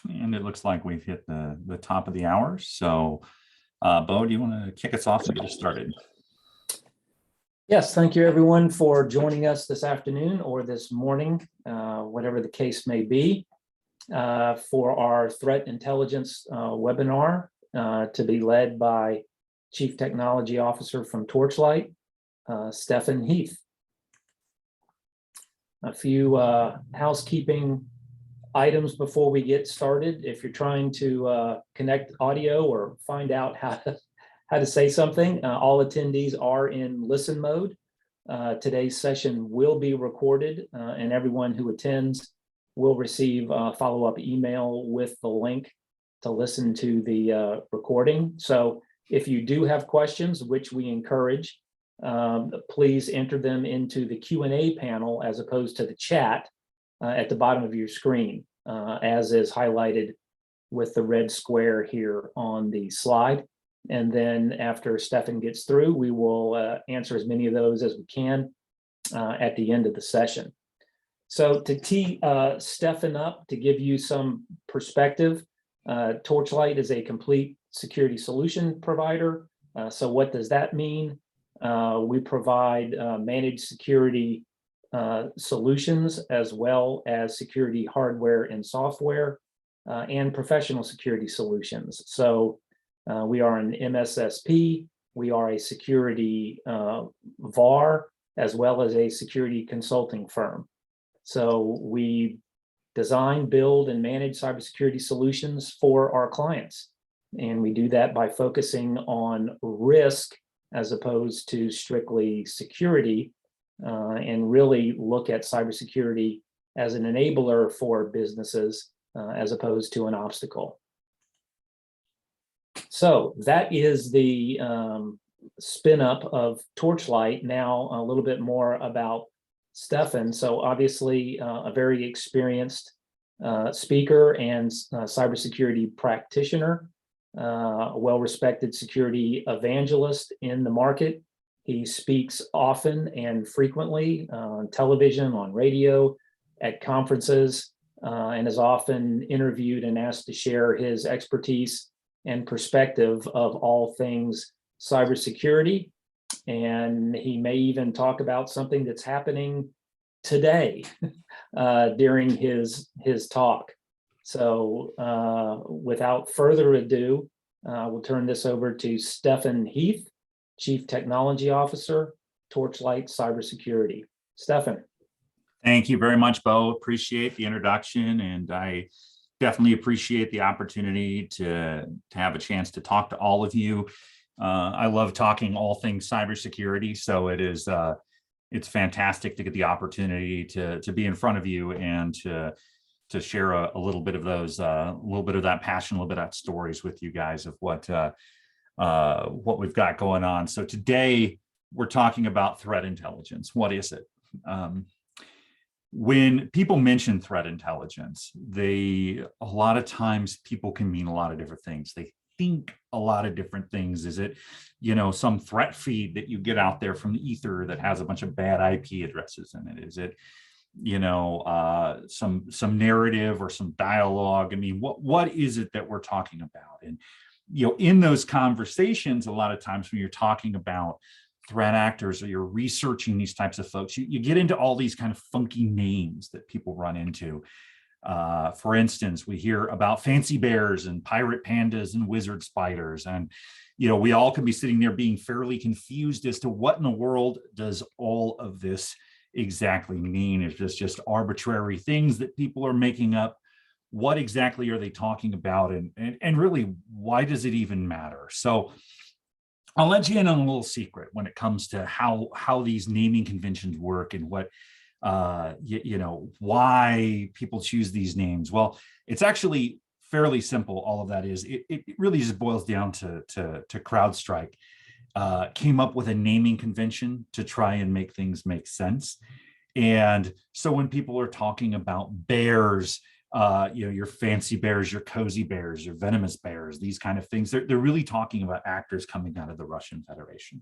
And it looks like we've hit the top of the hour. So, Bo, do you want to kick us off and get us started? Yes, thank you everyone for joining us this afternoon or this morning, whatever the case may be, for our threat intelligence webinar to be led by Chief Technology Officer from TorchLight, Stephen Heath. A few housekeeping items before we get started. If you're trying to connect audio or find out how to say something, all attendees are in listen mode. Today's session will be recorded, and everyone who attends will receive a follow-up email with the link to listen to the recording. So if you do have questions, which we encourage, please enter them into the Q&A panel as opposed to the chat at the bottom of your screen, as is highlighted with the red square here on the slide. And then after Stephen gets through, we will answer as many of those as we can at the end of the session. So to tee Stephen up, to give you some perspective, TorchLight is a complete security solution provider. So what does that mean? We provide managed security solutions, as well as security hardware and software, and professional security solutions. So we are an MSSP, we are a security VAR, as well as a security consulting firm. So we design, build, and manage cybersecurity solutions for our clients. And we do that by focusing on risk as opposed to strictly security, and really look at cybersecurity as an enabler for businesses as opposed to an obstacle. So that is the spin up of TorchLight. Now a little bit more about Stephen. So obviously a very experienced speaker and cybersecurity practitioner, a well-respected security evangelist in the market. He speaks often and frequently on television, on radio, at conferences, and is often interviewed and asked to share his expertise and perspective of all things cybersecurity. And he may even talk about something that's happening today during his talk. So without further ado, we'll turn this over to Stephen Heath, Chief Technology Officer, TorchLight Cybersecurity. Stephen. Thank you very much, Bo. Appreciate the introduction, and I definitely appreciate the opportunity to have a chance to talk to all of you. I love talking all things cybersecurity, so it's fantastic to get the opportunity to be in front of you and to share a little bit of those, a little bit of that passion, a little bit of that stories with you guys of what we've got going on. So today we're talking about threat intelligence. What is it? When people mention threat intelligence, a lot of times people can mean a lot of different things. They think a lot of different things. Is it, some threat feed that you get out there from the ether that has a bunch of bad IP addresses in it? Is it, some narrative or some dialogue? I mean, what is it that we're talking about? And, in those conversations, a lot of times when you're talking about threat actors or you're researching these types of folks, you get into all these kind of funky names that people run into. For instance, we hear about fancy bears and pirate pandas and wizard spiders. And, we all can be sitting there being fairly confused as to what in the world does all of this exactly mean? Is this just arbitrary things that people are making up? What exactly are they talking about? And really, why does it even matter? So I'll let you in on a little secret when it comes to how these naming conventions work and what, why people choose these names. Well, it's actually fairly simple. All of that is, it really just boils down to CrowdStrike. Came up with a naming convention to try and make things make sense. And so when people are talking about bears, your fancy bears, your cozy bears, your venomous bears, these kind of things, they're really talking about actors coming out of the Russian Federation.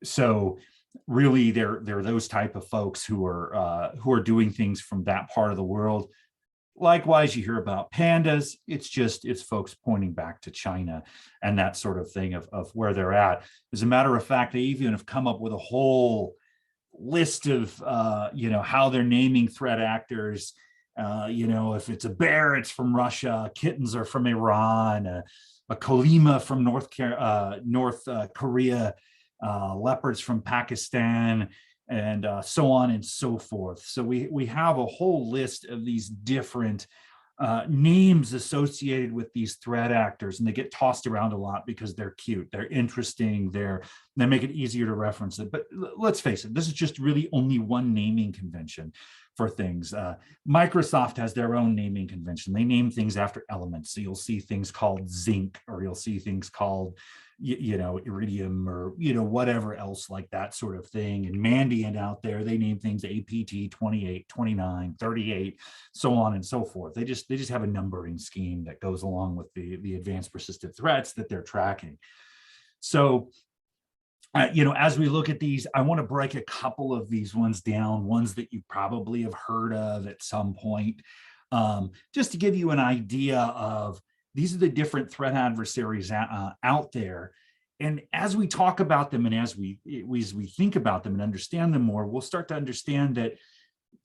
So really, they're those type of folks who are doing things from that part of the world. Likewise, you hear about pandas. It's folks pointing back to China and that sort of thing of where they're at. As a matter of fact, they even have come up with a whole list of how they're naming threat actors. If it's a bear, it's from Russia. Kittens are from Iran. A Kolima from North Korea. Leopards from Pakistan, and so on and so forth. So we have a whole list of these different names associated with these threat actors, and they get tossed around a lot because they're cute, they're interesting, they make it easier to reference it. But let's face it, this is just really only one naming convention for things. Microsoft has their own naming convention. They name things after elements. So you'll see things called zinc, or you'll see things called iridium, or whatever else like that sort of thing. And Mandiant out there, they name things APT 28, 29, 38, so on and so forth. They just have a numbering scheme that goes along with the advanced persistent threats that they're tracking. So as we look at these, I want to break a couple of these ones down, ones that you probably have heard of at some point, just to give you an idea of these are the different threat adversaries out there. And as we talk about them, and as we think about them and understand them more, we'll start to understand that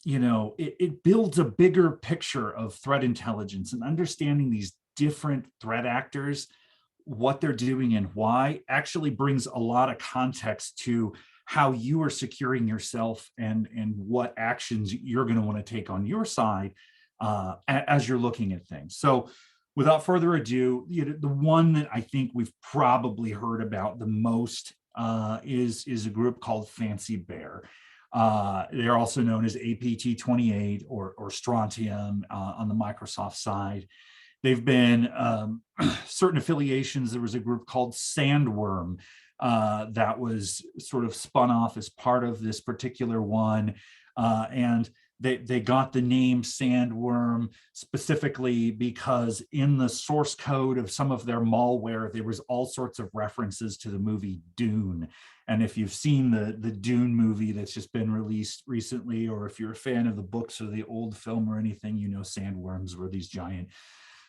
it builds a bigger picture of threat intelligence, and understanding these different threat actors, what they're doing and why, actually brings a lot of context to how you are securing yourself and what actions you're going to want to take on your side as you're looking at things. So without further ado, the one that I think we've probably heard about the most is a group called Fancy Bear. They're also known as APT28 or Strontium on the Microsoft side. They've been certain affiliations. There was a group called Sandworm that was sort of spun off as part of this particular one. And they got the name Sandworm specifically because in the source code of some of their malware, there was all sorts of references to the movie Dune. And if you've seen the Dune movie that's just been released recently, or if you're a fan of the books or the old film or anything, sandworms were these giant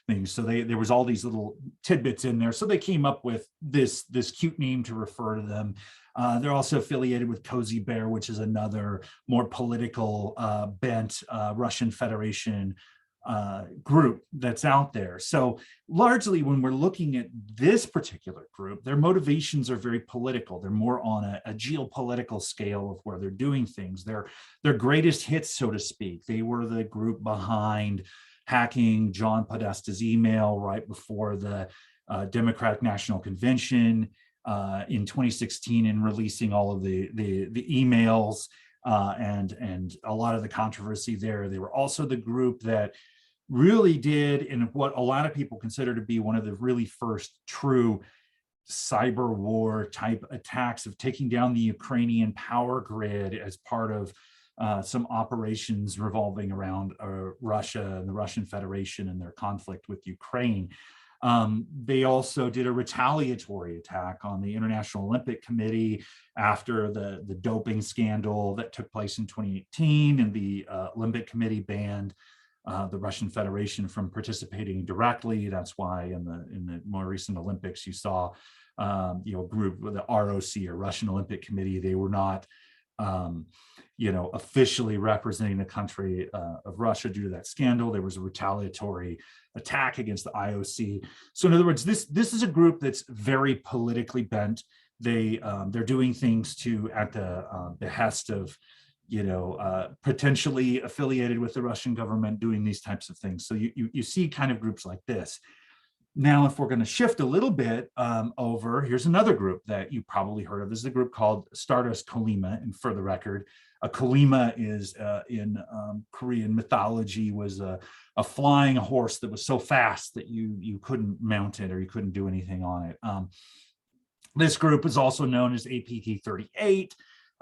things. So there was all these little tidbits in there. So they came up with this cute name to refer to them. They're also affiliated with Cozy Bear, which is another more political bent Russian Federation group that's out there. So largely when we're looking at this particular group, their motivations are very political. They're more on a geopolitical scale of where they're doing things. Their greatest hits, so to speak. They were the group behind hacking John Podesta's email right before the Democratic National Convention in 2016, and releasing all of the emails and a lot of the controversy there. They were also the group that really did in what a lot of people consider to be one of the really first true cyber war type attacks of taking down the Ukrainian power grid as part of some operations revolving around Russia and the Russian Federation and their conflict with Ukraine. They also did a retaliatory attack on the International Olympic Committee after the doping scandal that took place in 2018, and the Olympic Committee banned the Russian Federation from participating directly. That's why in the more recent Olympics, you saw a group with the ROC, or Russian Olympic Committee. They were not officially representing the country of Russia due to that scandal. There was a retaliatory attack against the IOC. So in other words, this is a group that's very politically bent. They're doing things at the behest of potentially affiliated with the Russian government, doing these types of things. So you see kind of groups like this. Now, if we're going to shift a little bit over, here's another group that you probably heard of. This is a group called Stardust Colossus. And for the record, a Kolima is in Korean mythology was a flying horse that was so fast that you couldn't mount it or you couldn't do anything on it. This group is also known as APT38.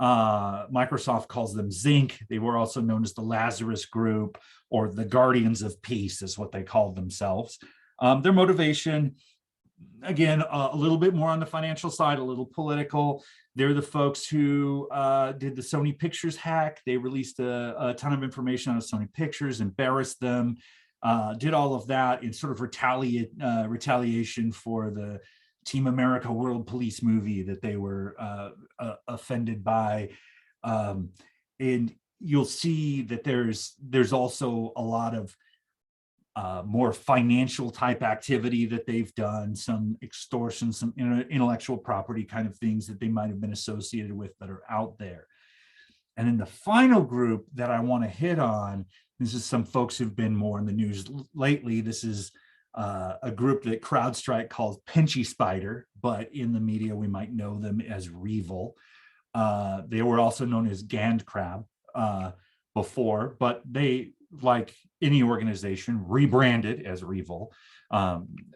Microsoft calls them Zinc. They were also known as the Lazarus Group, or the Guardians of Peace is what they called themselves. Their motivation, again, a little bit more on the financial side, a little political. They're the folks who did the Sony Pictures hack. They released a ton of information on Sony Pictures, embarrassed them, did all of that in sort of retaliation for the Team America World Police movie that they were offended by. And you'll see that there's also a lot of more financial type activity that they've done, some extortion, some intellectual property kind of things that they might have been associated with that are out there. And then the final group that I want to hit on, this is some folks who've been more in the news lately. This is a group that CrowdStrike calls Pinchy Spider, but in the media we might know them as Revil. They were also known as Gand Crab before, but they, like any organization, rebranded as Revil.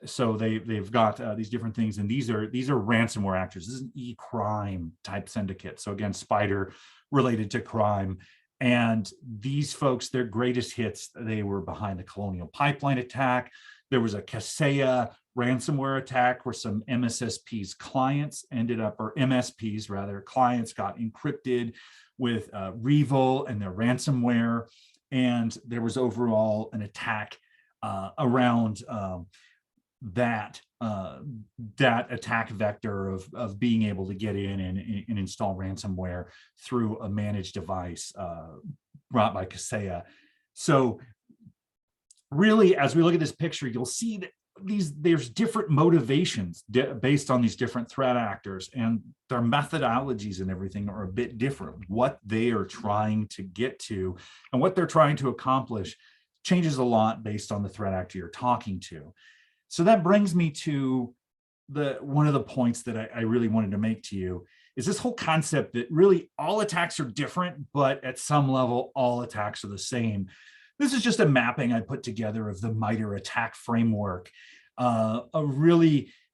So they've got these different things, and these are ransomware actors. This is an e-crime type syndicate. So again, Spider related to crime. And these folks, their greatest hits, they were behind the Colonial Pipeline attack. There was a Kaseya ransomware attack where some MSSP's clients ended up, or MSPs rather, clients got encrypted with Revil and their ransomware. And there was overall an attack around that attack vector of being able to get in and install ransomware through a managed device brought by Kaseya. So really, as we look at this picture, you'll see that there's different motivations based on these different threat actors, and their methodologies and everything are a bit different. What they are trying to get to and what they're trying to accomplish changes a lot based on the threat actor you're talking to. So that brings me to one of the points that I really wanted to make to you is this whole concept that really all attacks are different, but at some level, all attacks are the same. This is just a mapping I put together of the MITRE attack framework,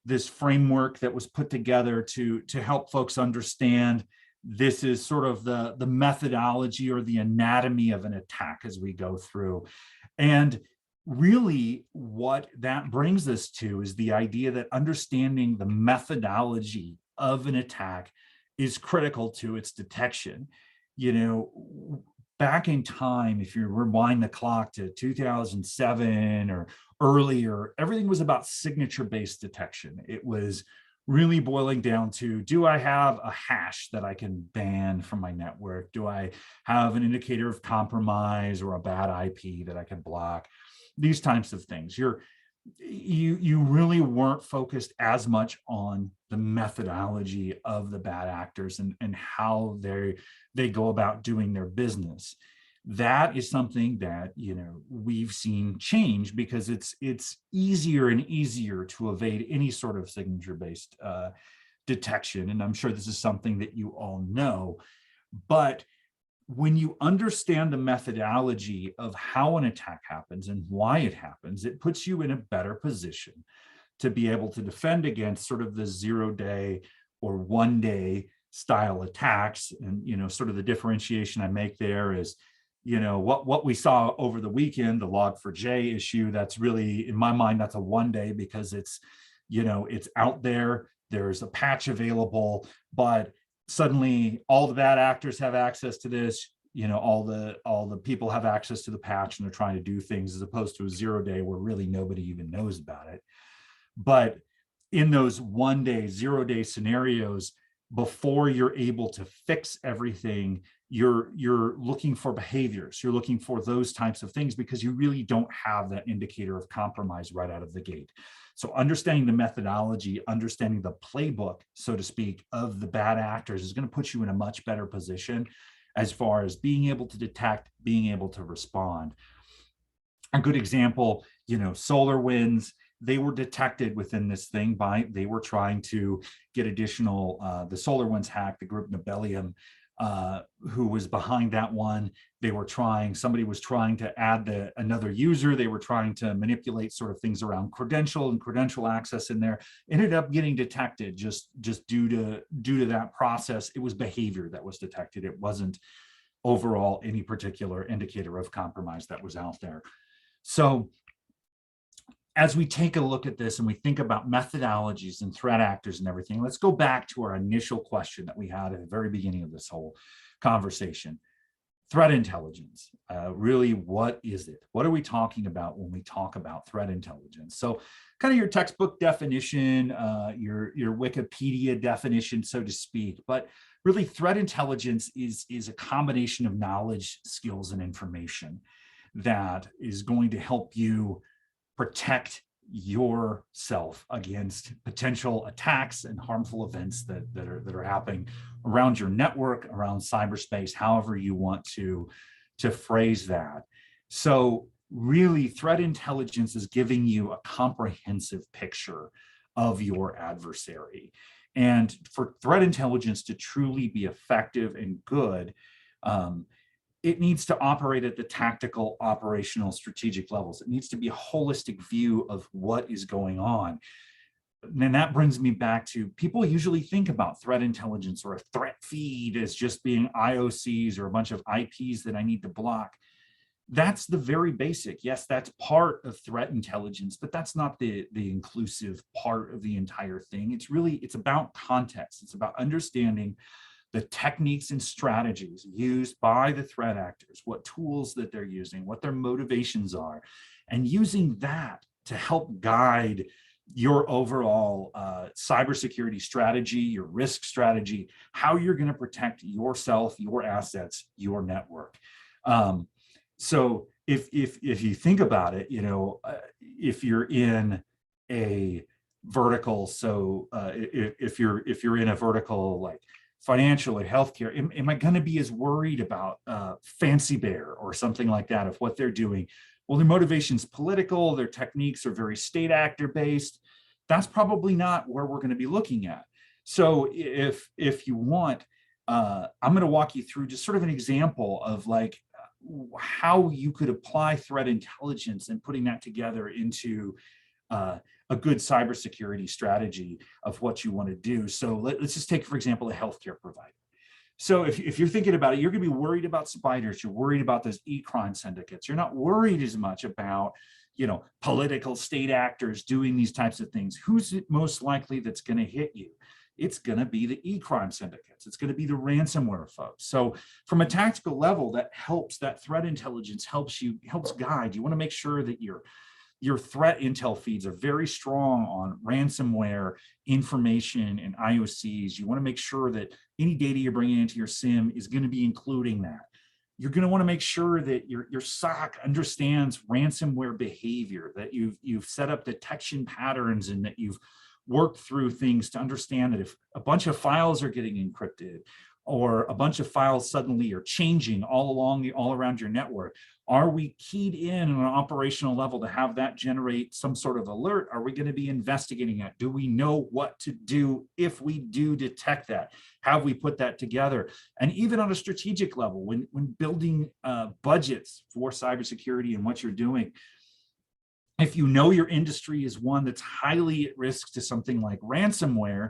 this framework that was put together to help folks understand this is sort of the methodology or the anatomy of an attack as we go through. And really what that brings us to is the idea that understanding the methodology of an attack is critical to its detection. You know, back in time, if you rewind the clock to 2007 or earlier, everything was about signature-based detection. It was really boiling down to, do I have a hash that I can ban from my network? Do I have an indicator of compromise or a bad IP that I can block? These types of things. You really weren't focused as much on the methodology of the bad actors and how they go about doing their business. That is something that, you know, we've seen change because it's easier and easier to evade any sort of signature-based detection. And I'm sure this is something that you all know, but when you understand the methodology of how an attack happens and why it happens, it puts you in a better position to be able to defend against sort of the 0-day or 1-day style attacks. And, you know, sort of the differentiation I make there is, you know, what we saw over the weekend, the Log4j issue, that's really, in my mind, that's a 1-day because it's, you know, it's out there, there's a patch available, but suddenly all the bad actors have access to this, you know, all the people have access to the patch and they're trying to do things, as opposed to a 0-day where really nobody even knows about it. But in those 1-day, 0-day scenarios, before you're able to fix everything, you're looking for behaviors, you're looking for those types of things because you really don't have that indicator of compromise right out of the gate. So understanding the methodology, understanding the playbook, so to speak, of the bad actors is going to put you in a much better position as far as being able to detect, being able to respond. A good example, you know, SolarWinds, they were detected within this thing they were trying to get additional, the SolarWinds hack, the group Nibelium, who was behind that one. Somebody was trying to add another user. They were trying to manipulate sort of things around credential access in there. Ended up getting detected just due to that process. It was behavior that was detected. It wasn't overall any particular indicator of compromise that was out there. So as we take a look at this and we think about methodologies and threat actors and everything, let's go back to our initial question that we had at the very beginning of this whole conversation. threat intelligence. Really, what is it? What are we talking about when we talk about threat intelligence? So kind of your textbook definition, your Wikipedia definition, so to speak, but really threat intelligence is a combination of knowledge, skills, and information that is going to help you protect yourself against potential attacks and harmful events that are happening around your network, around cyberspace, however you want to phrase that. So really, threat intelligence is giving you a comprehensive picture of your adversary. And for threat intelligence to truly be effective and good, it needs to operate at the tactical, operational, strategic levels. It needs to be a holistic view of what is going on. And that brings me back to, people usually think about threat intelligence or a threat feed as just being IOCs or a bunch of IPs that I need to block. That's the very basic. Yes, that's part of threat intelligence, but that's not the inclusive part of the entire thing. It's about context. It's about understanding the techniques and strategies used by the threat actors, what tools that they're using, what their motivations are, and using that to help guide your overall cybersecurity strategy, your risk strategy, how you're going to protect yourself, your assets, your network. So if you think about it, if you're in a vertical, so if you're in a vertical like financial or healthcare, am I going to be as worried about Fancy Bear or something like that of what they're doing? Well, their motivation's political, their techniques are very state actor based. That's probably not where we're going to be looking at. So if you want, I'm going to walk you through just sort of an example of like how you could apply threat intelligence and putting that together into a good cybersecurity strategy of what you want to do. So let's just take, for example, a healthcare provider. So if you're thinking about it, you're going to be worried about spiders. You're worried about those e-crime syndicates. You're not worried as much about, political state actors doing these types of things. Who's it most likely that's going to hit you? It's going to be the e-crime syndicates. It's going to be the ransomware folks. So from a tactical level, that threat intelligence helps guide. You want to make sure that your threat intel feeds are very strong on ransomware information and IOCs. You want to make sure that any data you're bringing into your SIM is going to be including that. You're going to want to make sure that your SOC understands ransomware behavior, that you've set up detection patterns, and that you've worked through things to understand that if a bunch of files are getting encrypted or a bunch of files suddenly are changing all around your network, are we keyed in on an operational level to have that generate some sort of alert? Are we going to be investigating that? Do we know what to do if we do detect that? Have we put that together? And even on a strategic level, when building budgets for cybersecurity and what you're doing, if you know your industry is one that's highly at risk to something like ransomware,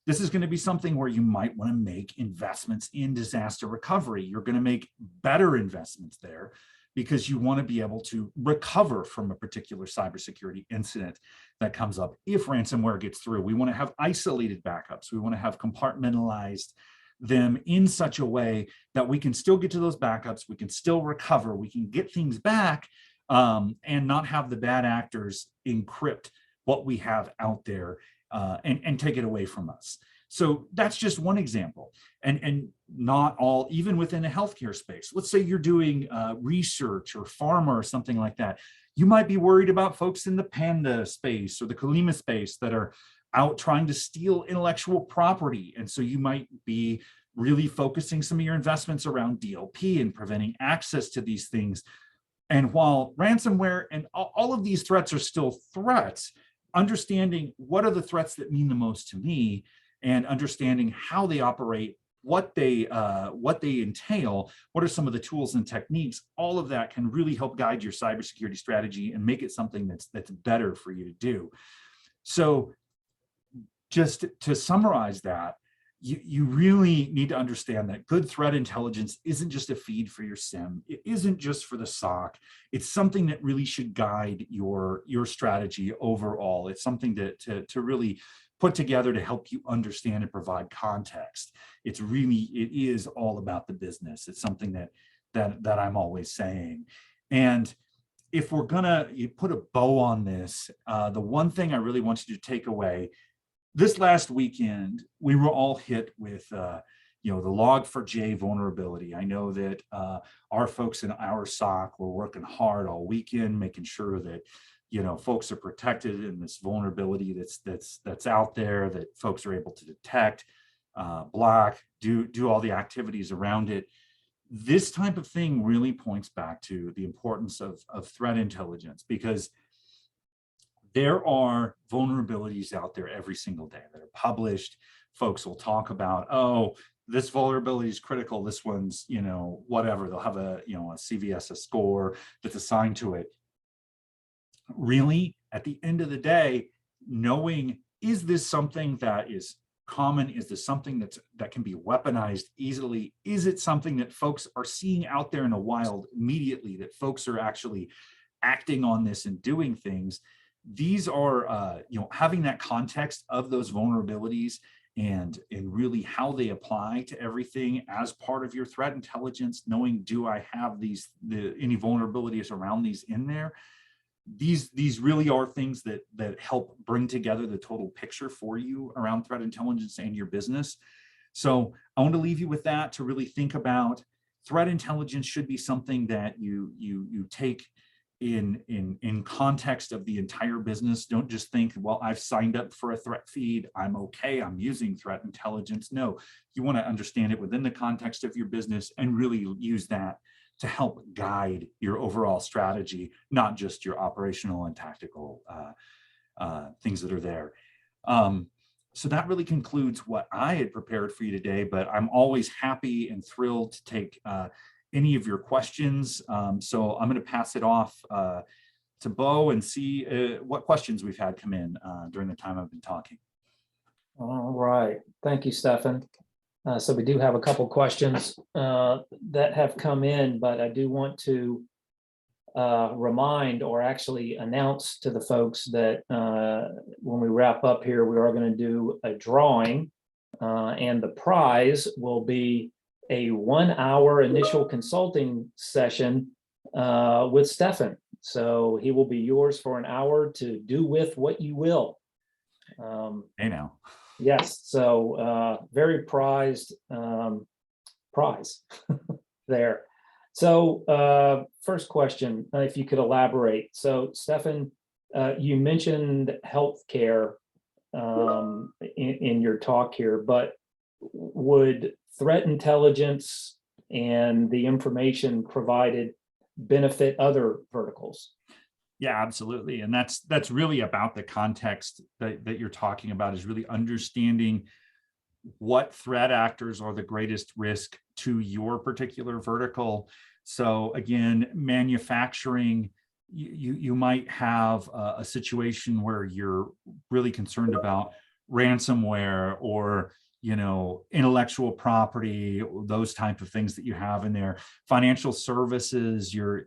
this is going to be something where you might want to make investments in disaster recovery. You're going to make better investments there because you want to be able to recover from a particular cybersecurity incident that comes up. If ransomware gets through, we want to have isolated backups. We want to have compartmentalized them in such a way that we can still get to those backups, we can still recover, we can get things back, and not have the bad actors encrypt what we have out there and take it away from us. So that's just one example. And not all, even within the healthcare space. Let's say you're doing research or pharma or something like that. You might be worried about folks in the Panda space or the Kalima space that are out trying to steal intellectual property. And so you might be really focusing some of your investments around DLP and preventing access to these things. And while ransomware and all of these threats are still threats, understanding what are the threats that mean the most to me and understanding how they operate, what they entail, what are some of the tools and techniques, all of that can really help guide your cybersecurity strategy and make it something that's better for you to do. So just to summarize that, you really need to understand that good threat intelligence isn't just a feed for your SIM. It isn't just for the SOC. It's something that really should guide your strategy overall. It's something to really put together to help you understand and provide context. It is all about the business. It's something that that I'm always saying. And if we're gonna put a bow on this, the one thing I really want you to take away, this last weekend, we were all hit with the Log4j vulnerability. I know that our folks in our SOC were working hard all weekend, making sure that folks are protected in this vulnerability that's out there, that folks are able to detect, block, do all the activities around it. This type of thing really points back to the importance of threat intelligence, because there are vulnerabilities out there every single day that are published. Folks will talk about, oh, this vulnerability is critical. This one's, whatever. They'll have a CVS, a score that's assigned to it. Really, at the end of the day, knowing, is this something that is common? Is this something that can be weaponized easily? Is it something that folks are seeing out there in the wild immediately, that folks are actually acting on this and doing things? These are, having that context of those vulnerabilities and really how they apply to everything as part of your threat intelligence, knowing, do I have any vulnerabilities around these in there? These really are things that help bring together the total picture for you around threat intelligence and your business. So I want to leave you with that, to really think about threat intelligence should be something that you take in context of the entire business. Don't just think, well, I've signed up for a threat feed, I'm okay, I'm using threat intelligence. No, you want to understand it within the context of your business and really use that to help guide your overall strategy, not just your operational and tactical things that are there. So that really concludes what I had prepared for you today, but I'm always happy and thrilled to take any of your questions. So I'm going to pass it off to Bo and see what questions we've had come in during the time I've been talking. All right. Thank you, Stefan. So we do have a couple questions that have come in, but I do want to remind, or actually announce to the folks, that when we wrap up here, we are going to do a drawing, and the prize will be a 1-hour initial consulting session with Stefan. So he will be yours for an hour to do with what you will. Hey now. Yes, so very prized prize there. So first question, if you could elaborate. So Stefan, you mentioned healthcare in your talk here, but would threat intelligence and the information provided benefit other verticals? Yeah, absolutely. And that's really about the context that you're talking about, is really understanding what threat actors are the greatest risk to your particular vertical. So again, manufacturing, you might have a situation where you're really concerned about ransomware or intellectual property, those type of things that you have in there. Financial services, you're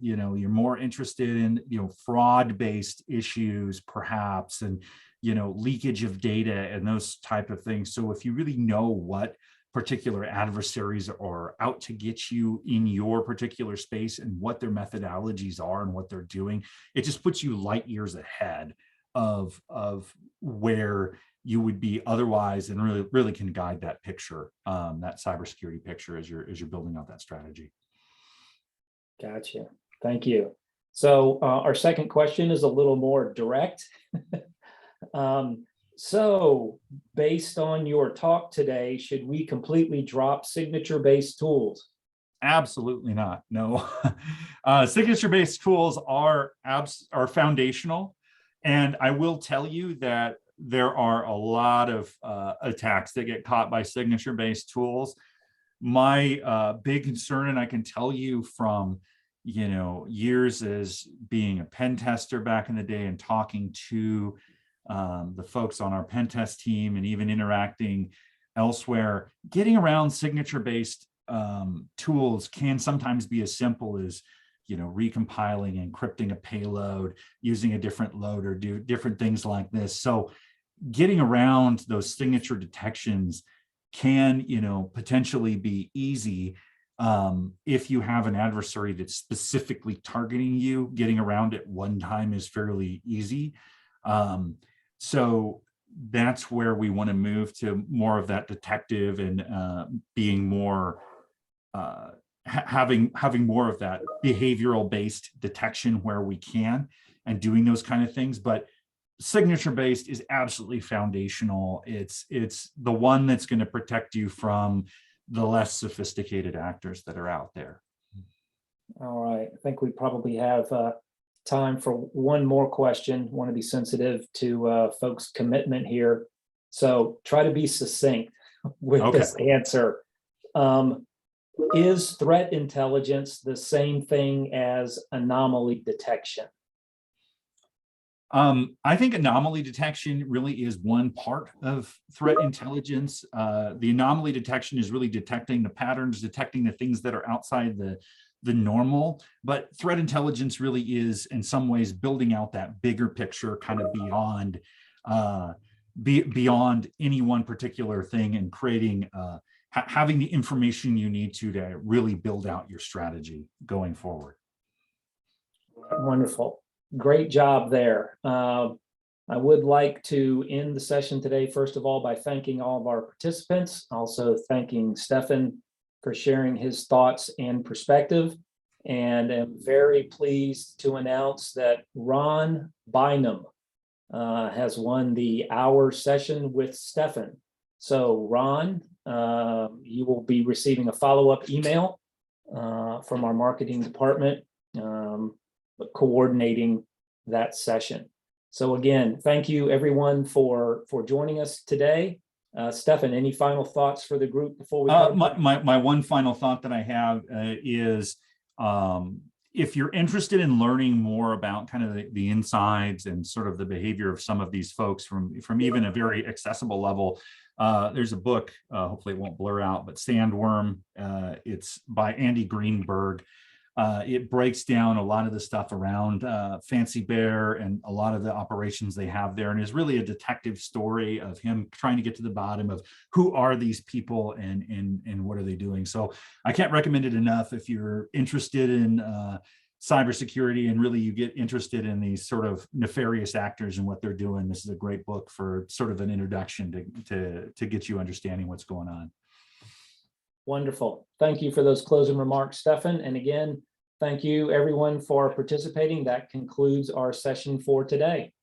more interested in fraud-based issues perhaps, and leakage of data and those type of things. So if you really know what particular adversaries are out to get you in your particular space and what their methodologies are and what they're doing, it just puts you light years ahead of where you would be otherwise, and really can guide that picture, that cybersecurity picture, as you're building out that strategy. Gotcha. Thank you. So our second question is a little more direct. So based on your talk today, should we completely drop signature-based tools? Absolutely not. No. Signature-based tools are foundational. And I will tell you that there are a lot of attacks that get caught by signature-based tools. My big concern, and I can tell you from years as being a pen tester back in the day and talking to the folks on our pen test team and even interacting elsewhere, getting around signature-based tools can sometimes be as simple as recompiling, encrypting a payload, using a different loader, do different things like this. So getting around those signature detections can potentially be easy. If you have an adversary that's specifically targeting you, getting around it one time is fairly easy. So that's where we want to move to more of that detective and being more having more of that behavioral based detection where we can, and doing those kind of things. But signature based is absolutely foundational. It's the one that's going to protect you from the less sophisticated actors that are out there. All right, I think we probably have time for one more question. Want to be sensitive to folks' commitment here, so try to be succinct with this answer. Is threat intelligence the same thing as anomaly detection? I think anomaly detection really is one part of threat intelligence. The anomaly detection is really detecting the patterns, detecting the things that are outside the normal. But threat intelligence really is, in some ways, building out that bigger picture, kind of beyond any one particular thing, and creating having the information you need to really build out your strategy going forward. Wonderful. Great job there. I would like to end the session today, first of all, by thanking all of our participants, also thanking Stefan for sharing his thoughts and perspective. And I'm very pleased to announce that Ron Bynum has won the hour session with Stefan. So Ron, you will be receiving a follow-up email from our marketing department, coordinating that session. So again, thank you everyone for joining us today. Stefan, any final thoughts for the group before we my one final thought that I have is if you're interested in learning more about kind of the insides and sort of the behavior of some of these folks from even a very accessible level, there's a book, hopefully it won't blur out, but Sandworm. It's by Andy Greenberg. It breaks down a lot of the stuff around Fancy Bear and a lot of the operations they have there, and is really a detective story of him trying to get to the bottom of who are these people and what are they doing. So I can't recommend it enough. If you're interested in cybersecurity and really you get interested in these sort of nefarious actors and what they're doing, this is a great book for sort of an introduction to get you understanding what's going on. Wonderful. Thank you for those closing remarks, Stefan. And again, thank you everyone for participating. That concludes our session for today.